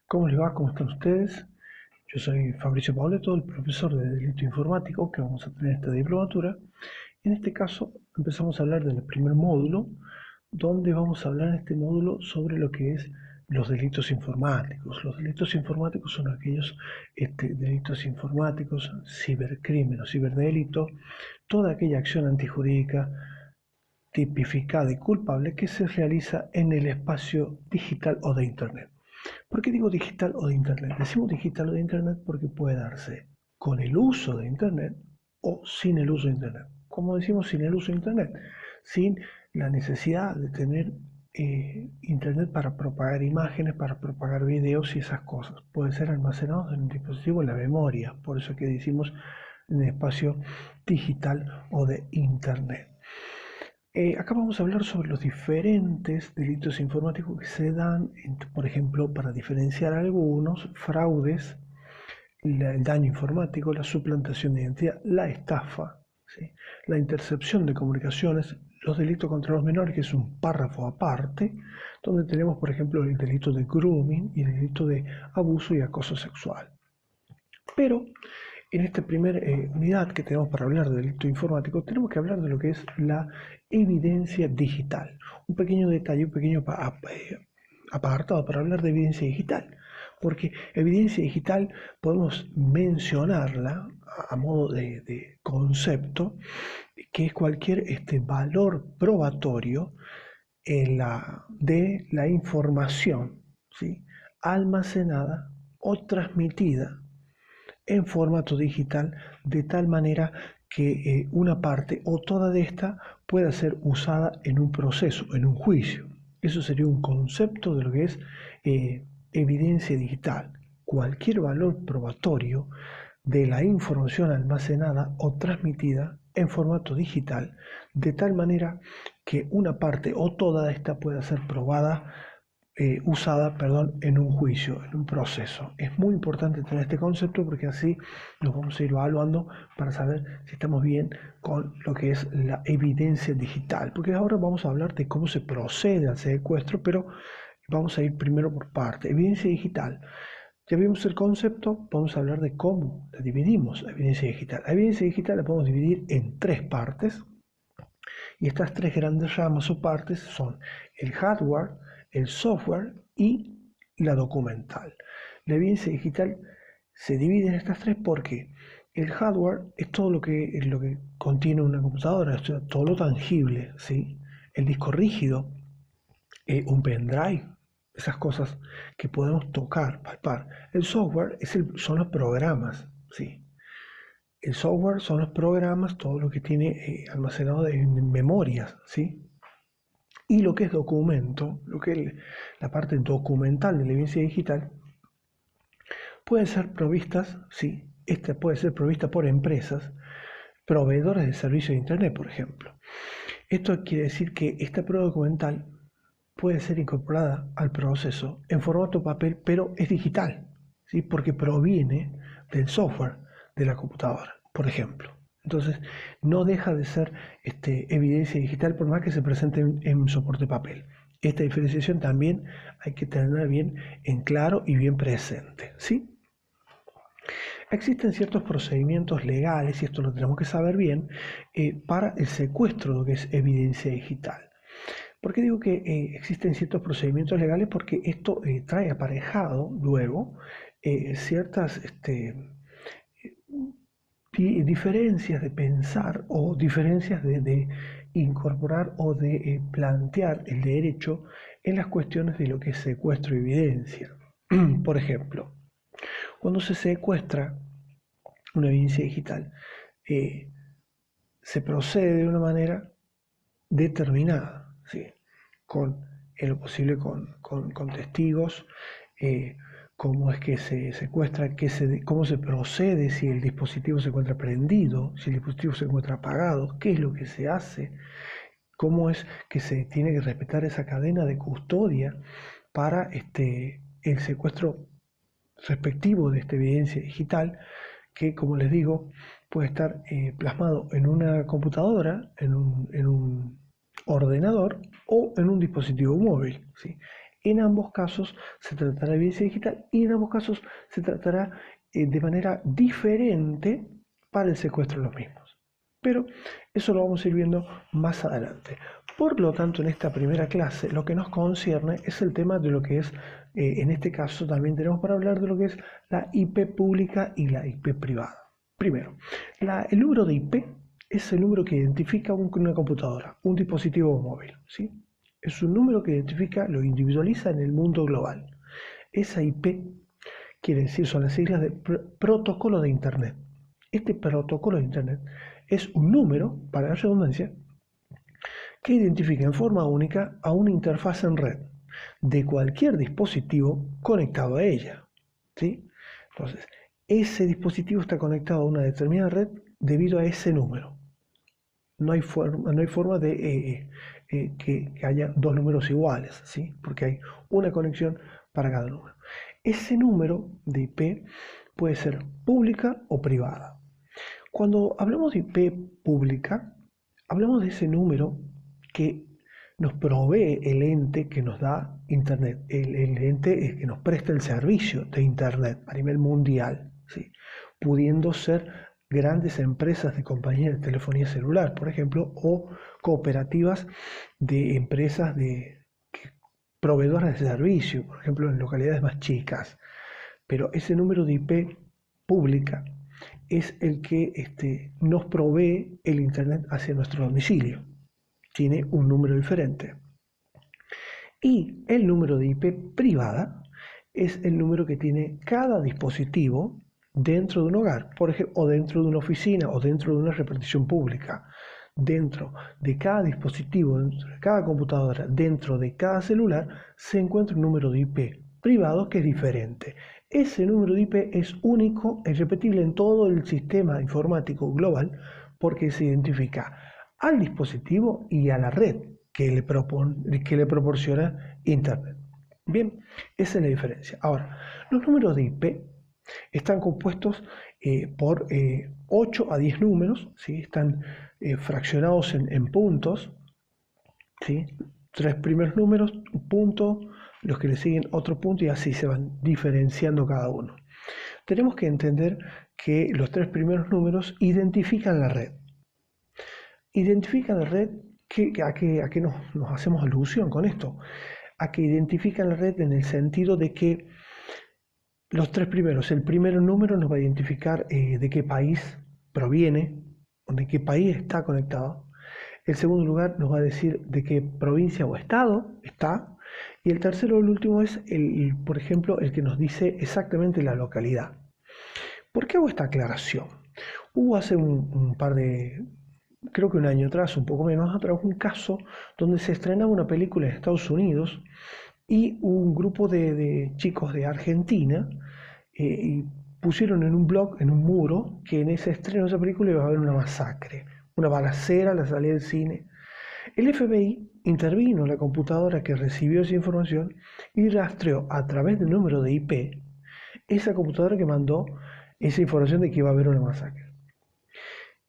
¿Cómo les va? ¿Cómo están ustedes? Yo soy Fabricio Pauleto, el profesor de Delito Informático que vamos a tener esta diplomatura. En este caso empezamos a hablar del primer módulo, donde vamos a hablar en este módulo sobre lo que es los delitos informáticos. Los delitos informáticos son aquellos delitos informáticos, cibercrimen o ciberdelito, toda aquella acción antijurídica tipificada y culpable que se realiza en el espacio digital o de Internet. ¿Por qué digo digital o de Internet? Decimos digital o de Internet porque puede darse con el uso de Internet o sin el uso de Internet. Como decimos, sin el uso de Internet, sin la necesidad de tener Internet para propagar imágenes, para propagar videos y esas cosas. Pueden ser almacenados en un dispositivo en la memoria, por eso que decimos en el espacio digital o de Internet. Acá vamos a hablar sobre los diferentes delitos informáticos que se dan, por ejemplo, para diferenciar algunos, fraudes, el daño informático, la suplantación de identidad, la estafa, ¿sí? La intercepción de comunicaciones, los delitos contra los menores, que es un párrafo aparte, donde tenemos, por ejemplo, el delito de grooming y el delito de abuso y acoso sexual. Pero en esta primera unidad que tenemos para hablar de delito informático, tenemos que hablar de lo que es la evidencia digital. Un pequeño detalle, un pequeño apartado para hablar de evidencia digital. Porque evidencia digital podemos mencionarla a modo de concepto, que es cualquier valor probatorio de la información, ¿sí? Almacenada o transmitida en formato digital de tal manera que una parte o toda de esta pueda ser usada en un proceso, en un juicio. Eso sería un concepto de lo que es evidencia digital. Cualquier valor probatorio de la información almacenada o transmitida en formato digital, de tal manera que una parte o toda de esta pueda ser probada usada, perdón, en un juicio, en un proceso. Es muy importante tener este concepto porque así nos vamos a ir evaluando para saber si estamos bien con lo que es la evidencia digital. Porque ahora vamos a hablar de cómo se procede al secuestro, pero vamos a ir primero por parte. Evidencia digital. Ya vimos el concepto, vamos a hablar de cómo la dividimos, la evidencia digital. La evidencia digital la podemos dividir en tres partes, y estas tres grandes ramas o partes son el hardware, el software y la documental. La evidencia digital se divide en estas tres porque el hardware es todo lo que contiene una computadora, todo lo tangible, ¿sí? El disco rígido, un pendrive, esas cosas que podemos tocar, palpar. El software son los programas, ¿sí? El software son los programas, todo lo que tiene almacenado en memorias, ¿sí? Y lo que es documento, lo que es la parte documental de la evidencia digital, pueden ser provistas, sí, esta puede ser provista por empresas, proveedores de servicios de Internet, por ejemplo. Esto quiere decir que esta prueba documental puede ser incorporada al proceso en formato papel, pero es digital, ¿sí? Porque proviene del software de la computadora, por ejemplo. Entonces, no deja de ser evidencia digital por más que se presente en soporte papel. Esta diferenciación también hay que tenerla bien en claro y bien presente, ¿sí? Existen ciertos procedimientos legales, y esto lo tenemos que saber bien, para el secuestro de lo que es evidencia digital. ¿Por qué digo que existen ciertos procedimientos legales? Porque esto trae aparejado luego ciertas diferencias de pensar o diferencias de incorporar o de plantear el derecho en las cuestiones de lo que es secuestro y evidencia. Por ejemplo, cuando se secuestra una evidencia digital, eh, se procede de una manera determinada, ¿sí? Con en lo posible con testigos, eh, cómo es que se secuestra, cómo se procede, si el dispositivo se encuentra prendido, si el dispositivo se encuentra apagado, qué es lo que se hace, cómo es que se tiene que respetar esa cadena de custodia para el secuestro respectivo de esta evidencia digital, que como les digo, puede estar plasmado en una computadora, en un ordenador o en un dispositivo móvil, ¿sí? En ambos casos se tratará de evidencia digital y en ambos casos se tratará de manera diferente para el secuestro de los mismos. Pero eso lo vamos a ir viendo más adelante. Por lo tanto, en esta primera clase lo que nos concierne es el tema de lo que es, en este caso también tenemos para hablar de lo que es la IP pública y la IP privada. Primero, el número de IP es el número que identifica una computadora, un dispositivo móvil, ¿sí? Es un número que identifica, lo individualiza en el mundo global. Esa IP quiere decir, son las siglas de protocolo de Internet. Este protocolo de Internet es un número, para la redundancia, que identifica en forma única a una interfaz en red de cualquier dispositivo conectado a ella, ¿sí? Entonces, ese dispositivo está conectado a una determinada red debido a ese número. No hay forma de que haya dos números iguales, ¿sí? Porque hay una conexión para cada número. Ese número de IP puede ser pública o privada. Cuando hablamos de IP pública, hablamos de ese número que nos provee el ente que nos da Internet, el ente que nos presta el servicio de Internet a nivel mundial, ¿sí? Pudiendo ser grandes empresas de compañías de telefonía celular, por ejemplo, o cooperativas de empresas proveedoras de servicio, por ejemplo, en localidades más chicas. Pero ese número de IP pública es el que nos provee el Internet hacia nuestro domicilio. Tiene un número diferente. Y el número de IP privada es el número que tiene cada dispositivo dentro de un hogar, por ejemplo, o dentro de una oficina, o dentro de una repartición pública. Dentro de cada dispositivo, dentro de cada computadora, dentro de cada celular, se encuentra un número de IP privado que es diferente. Ese número de IP es único e irrepetible en todo el sistema informático global porque se identifica al dispositivo y a la red que le proporciona Internet. Bien, esa es la diferencia. Ahora, los números de IP están compuestos por 8 a 10 números, ¿sí? Están fraccionados en puntos, ¿sí? 3 primeros números, un punto, los que le siguen otro punto y así se van diferenciando cada uno. Tenemos que entender que los 3 primeros números identifican la red. Identifican la red, ¿a qué nos hacemos alusión con esto? A que identifican la red en el sentido de que los 3 primeros, el primer número nos va a identificar de qué país proviene, o de qué país está conectado. El segundo lugar nos va a decir de qué provincia o estado está. Y el tercero, el último, es, por ejemplo, el que nos dice exactamente la localidad. ¿Por qué hago esta aclaración? Hubo hace un par de, creo que un año atrás, un poco menos atrás, un caso donde se estrenaba una película en Estados Unidos y un grupo de chicos de Argentina pusieron en un blog, en un muro, que en ese estreno de esa película iba a haber una masacre, una balacera a la salida del cine. El FBI intervino en la computadora que recibió esa información y rastreó a través del número de IP esa computadora que mandó esa información de que iba a haber una masacre.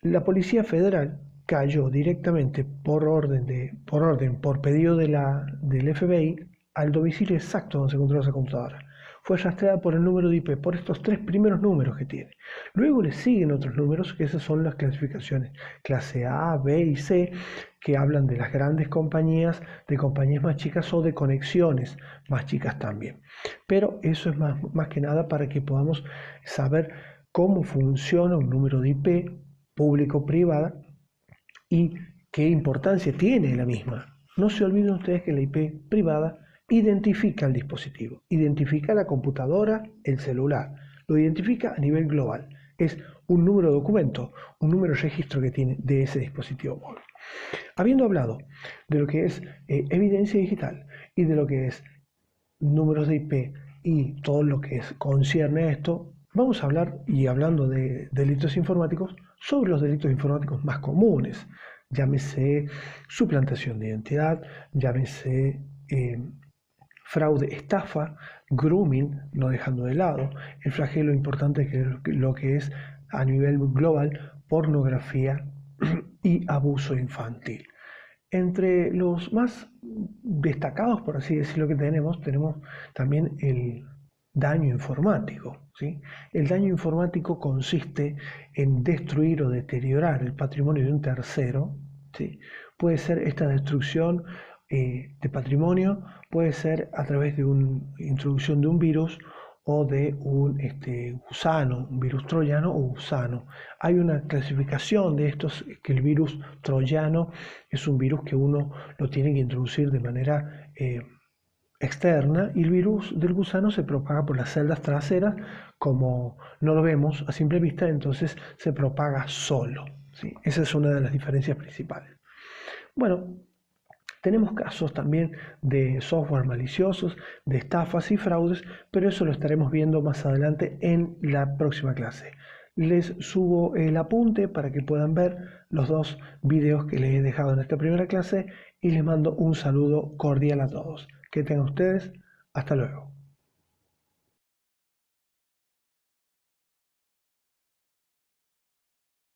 La Policía Federal cayó directamente por pedido del FBI al domicilio exacto donde se encontró esa computadora. Fue rastreada por el número de IP, por estos 3 primeros números que tiene. Luego le siguen otros números, que esas son las clasificaciones, clase A, B y C, que hablan de las grandes compañías, de compañías más chicas o de conexiones más chicas también. Pero eso es más que nada para que podamos saber cómo funciona un número de IP público-privada y qué importancia tiene la misma. No se olviden ustedes que la IP privada identifica el dispositivo, identifica la computadora, el celular, lo identifica a nivel global. Es un número de documento, un número de registro que tiene de ese dispositivo móvil. Habiendo hablado de lo que es evidencia digital y de lo que es números de IP y todo lo que concierne a esto, vamos a hablar, y hablando de delitos informáticos, sobre los delitos informáticos más comunes. Llámese suplantación de identidad, llámese fraude, estafa, grooming, no dejando de lado el flagelo importante que lo que es a nivel global pornografía y abuso infantil. Entre los más destacados, por así decirlo, que tenemos también el daño informático, ¿sí? El daño informático consiste en destruir o deteriorar el patrimonio de un tercero, ¿sí? Puede ser esta destrucción de patrimonio, puede ser a través de una introducción de un virus o de un gusano, un virus troyano o gusano. Hay una clasificación de estos, que el virus troyano es un virus que uno lo tiene que introducir de manera externa, y el virus del gusano se propaga por las celdas traseras. Como no lo vemos a simple vista, entonces se propaga solo, ¿sí? Esa es una de las diferencias principales. Bueno, tenemos casos también de software maliciosos, de estafas y fraudes, pero eso lo estaremos viendo más adelante en la próxima clase. Les subo el apunte para que puedan ver los dos videos que les he dejado en esta primera clase, y les mando un saludo cordial a todos. Que tengan ustedes. Hasta luego.